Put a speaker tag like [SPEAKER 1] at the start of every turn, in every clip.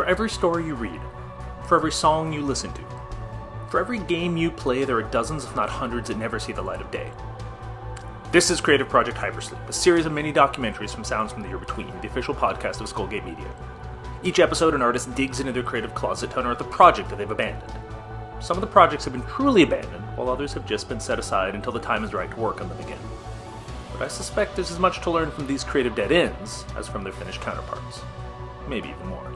[SPEAKER 1] every story you read, for every song you listen to, for every game you play, there are dozens if not hundreds that never see the light of day. This is Creative Project Hypersleep, a series of mini documentaries from Sounds from the Year Between, the official podcast of Skullgate Media. Each episode, an artist digs into their creative closet to unearth a project that they've abandoned. Some of the projects have been truly abandoned, while others have just been set aside until the time is right to work on them again. But I suspect there's as much to learn from these creative dead ends as from their finished counterparts. Maybe even more.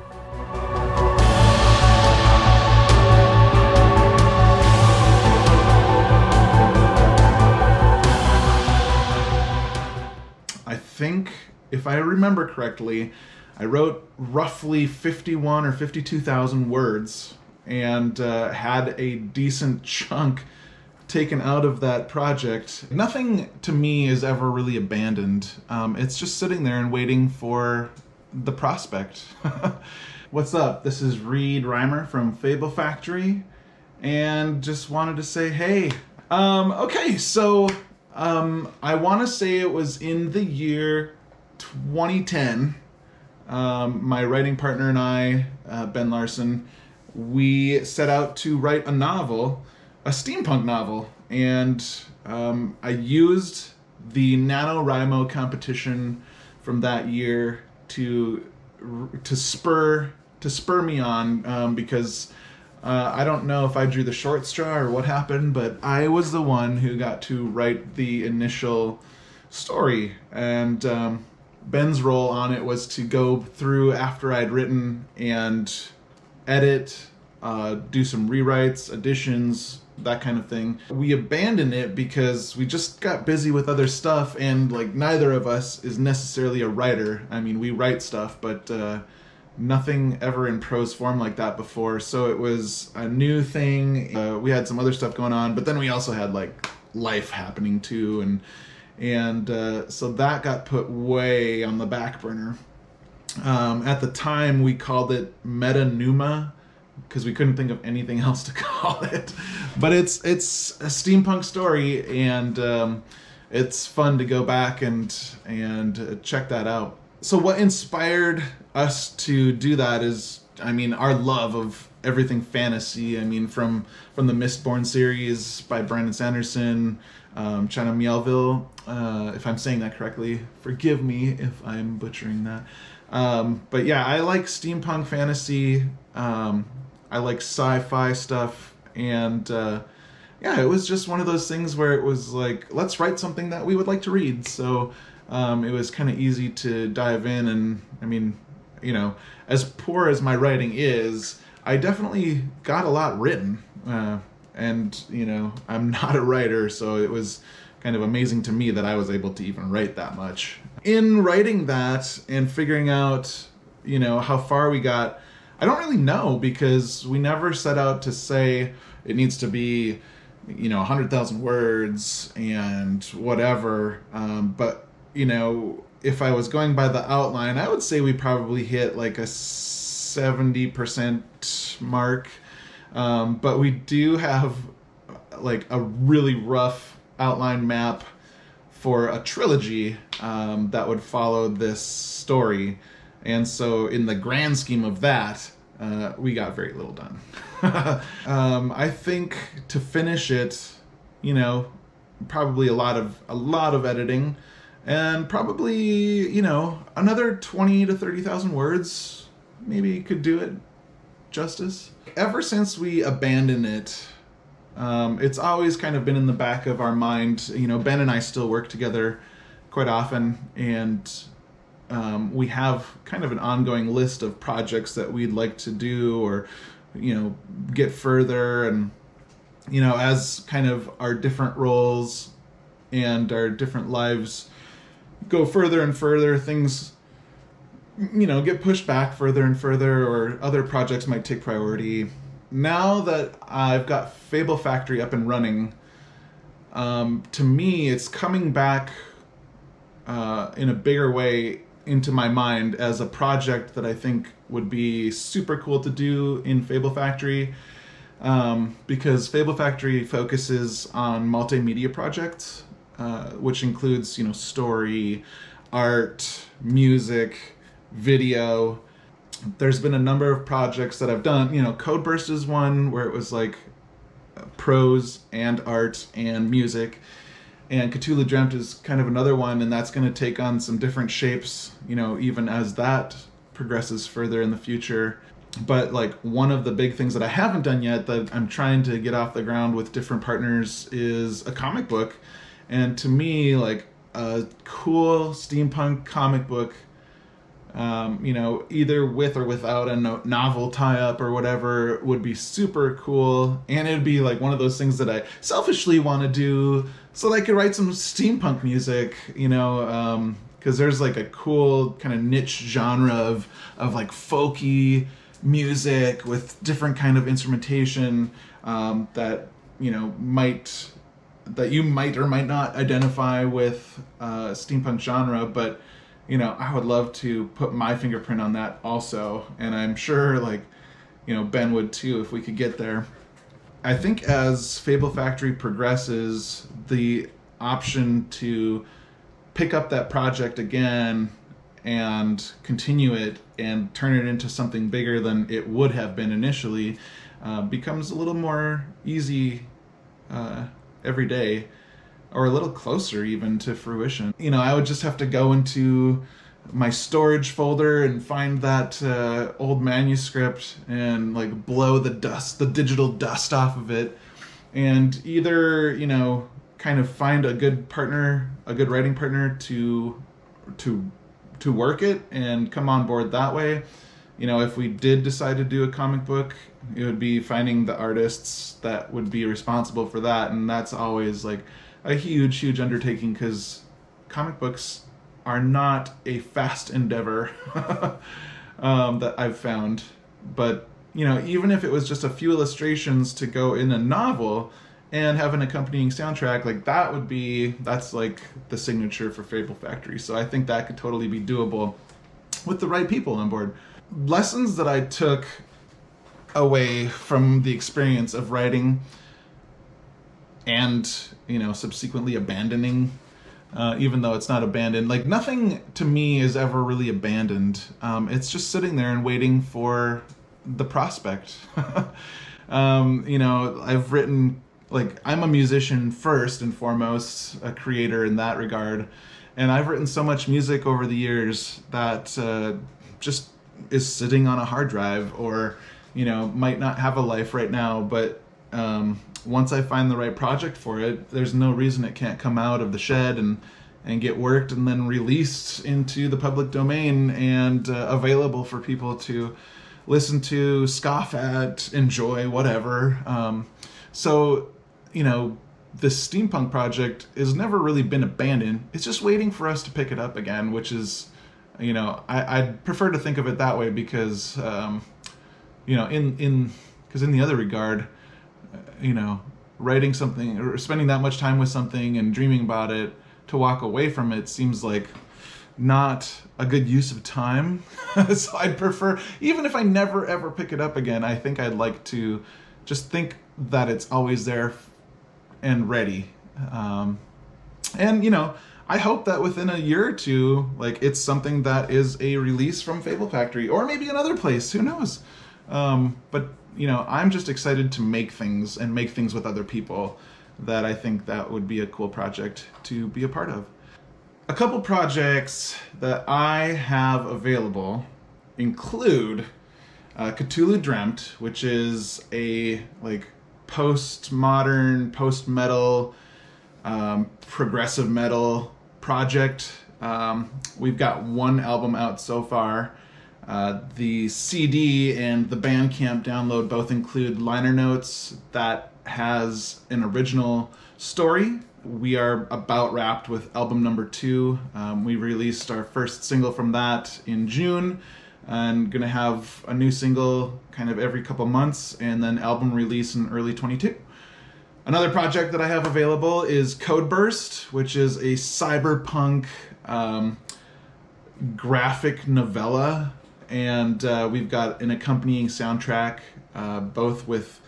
[SPEAKER 2] I think, if I remember correctly, I wrote roughly 51 or 52,000 words and had a decent chunk taken out of that project. Nothing to me is ever really abandoned. It's just sitting there and waiting for the prospect. What's up? This is Reimer from Fable Factory, and just wanted to say, hey. Okay, so I want to say it was in the year 2010. My writing partner and I, Ben Larson, we set out to write a novel, a steampunk novel, and I used the NaNoWriMo competition from that year to spur me on, because I don't know if I drew the short straw or what happened, but I was the one who got to write the initial story, and Ben's role on it was to go through after I'd written and edit, do some rewrites, additions, that kind of thing. We abandoned it because we just got busy with other stuff, and neither of us is necessarily a writer. I mean, we write stuff, but nothing ever in prose form like that before, so it was a new thing. We had some other stuff going on, but then we also had life happening too, and so that got put way on the back burner. At the time, we called it Metaneuma because we couldn't think of anything else to call it. But it's a steampunk story, and it's fun to go back and check that out. So what inspired us to do that is, our love of everything fantasy. From the Mistborn series by Brandon Sanderson, China Miéville, if I'm saying that correctly, forgive me if I'm butchering that. But yeah, I like steampunk fantasy. I like sci-fi stuff, and it was just one of those things where it was let's write something that we would like to read. So it was kind of easy to dive in, and as poor as my writing is, I definitely got a lot written, and I'm not a writer, so it was kind of amazing to me that I was able to even write that much. In writing that and figuring out, how far we got, I don't really know, because we never set out to say it needs to be, 100,000 words and whatever. But, if I was going by the outline, I would say we probably hit a 70% mark. But we do have a really rough outline map for a trilogy that would follow this story. And so in the grand scheme of that, we got very little done. I think to finish it, probably a lot of editing, and probably, another 20 to 30,000 words maybe could do it justice. Ever since we abandoned it, it's always kind of been in the back of our mind. Ben and I still work together quite often, and we have kind of an ongoing list of projects that we'd like to do or, get further. And, as kind of our different roles and our different lives go further and further, things, get pushed back further and further, or other projects might take priority. Now that I've got Fable Factory up and running, to me, it's coming back in a bigger way into my mind as a project that I think would be super cool to do in Fable Factory, because Fable Factory focuses on multimedia projects, which includes, story, art, music, video, there's been a number of projects that I've done. Codeburst is one where it was like prose and art and music. And Cthulhu Dreamt is kind of another one, and that's going to take on some different shapes, even as that progresses further in the future. But like one of the big things that I haven't done yet that I'm trying to get off the ground with different partners is a comic book. And to me, like a cool steampunk comic book, either with or without a novel tie-up or whatever, would be super cool. And it'd be like one of those things that I selfishly want to do so that I could write some steampunk music, because there's like a cool kind of niche genre of like folky music with different kind of instrumentation that you might or might not identify with steampunk genre, but I would love to put my fingerprint on that also, and I'm sure Ben would too if we could get there. I think as Fable Factory progresses, the option to pick up that project again and continue it and turn it into something bigger than it would have been initially becomes a little more easy every day, or a little closer even to fruition. I would just have to go into my storage folder and find that old manuscript and like blow the digital dust off of it, and either kind of find a good writing partner to work it and come on board that way. If we did decide to do a comic book, it would be finding the artists that would be responsible for that, and that's always like a huge undertaking because comic books are not a fast endeavor that I've found. But even if it was just a few illustrations to go in a novel and have an accompanying soundtrack, like that's like the signature for Fable Factory. So I think that could totally be doable with the right people on board. Lessons that I took away from the experience of writing and subsequently abandoning, even though it's not abandoned, like nothing to me is ever really abandoned. It's just sitting there and waiting for the prospect. I've written, like, I'm a musician first and foremost, a creator in that regard, and I've written so much music over the years that just is sitting on a hard drive, or might not have a life right now, but once I find the right project for it, there's no reason it can't come out of the shed and get worked and then released into the public domain and available for people to listen to, scoff at, enjoy, whatever. So this steampunk project has never really been abandoned. It's just waiting for us to pick it up again, which is, I'd prefer to think of it that way because, because in the other regard, writing something or spending that much time with something and dreaming about it to walk away from it seems like not a good use of time. So I'd prefer, even if I never ever pick it up again, I think I'd like to just think that it's always there and ready. And I hope that within a year or two, like, it's something that is a release from Fable Factory or maybe another place, who knows. But I'm just excited to make things and make things with other people that I think that would be a cool project to be a part of. A couple projects that I have available include Cthulhu Dreamt, which is a like postmodern, post-metal, progressive metal project. We've got one album out so far. The CD and the Bandcamp download both include liner notes that has an original story. We are about wrapped with album number 2. We released our first single from that in June, and gonna have a new single kind of every couple months, and then album release in early 22. Another project that I have available is Codeburst, which is a cyberpunk graphic novella, and we've got an accompanying soundtrack, both with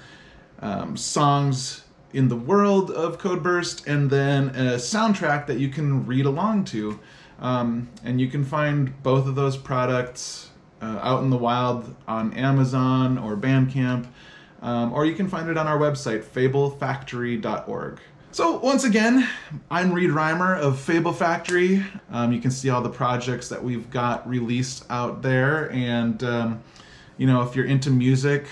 [SPEAKER 2] songs in the world of Codeburst, and then a soundtrack that you can read along to. And you can find both of those products out in the wild on Amazon or Bandcamp, or you can find it on our website, fablefactory.org. So once again, I'm Reed Reimer of Fable Factory. You can see all the projects that we've got released out there, and if you're into music,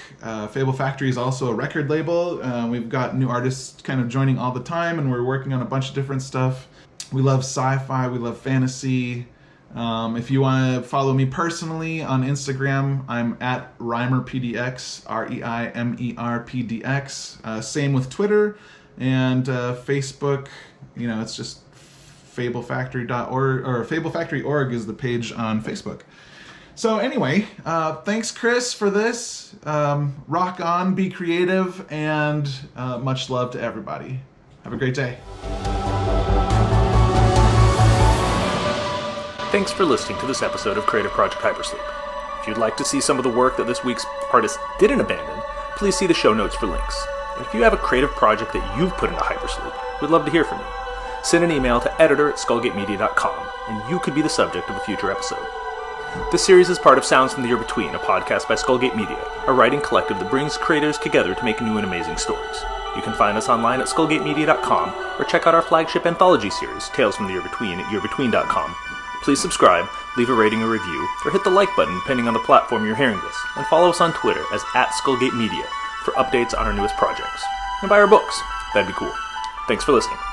[SPEAKER 2] Fable Factory is also a record label. We've got new artists kind of joining all the time, and we're working on a bunch of different stuff. We love sci-fi, we love fantasy. If you want to follow me personally on Instagram, I'm at ReimerPDX, ReimerPDX. Same with Twitter and Facebook. It's just fablefactory.org, or fablefactory.org is the page on Facebook. So anyway, thanks Chris for this. Rock on, be creative, and much love to everybody. Have a great day.
[SPEAKER 1] Thanks for listening to this episode of Creative Project Hypersleep. If you'd like to see some of the work that this week's artist didn't abandon, please see the show notes for links. And if you have a creative project that you've put into Hypersleep, we'd love to hear from you. Send an email to editor@skullgatemedia.com, and you could be the subject of a future episode. This series is part of Sounds from the Year Between, a podcast by Skullgate Media, a writing collective that brings creators together to make new and amazing stories. You can find us online at skullgatemedia.com, or check out our flagship anthology series, Tales from the Year Between, at yearbetween.com. Please subscribe, leave a rating or review, or hit the like button depending on the platform you're hearing this, and follow us on Twitter as @SkullgateMedia for updates on our newest projects. And buy our books. That'd be cool. Thanks for listening.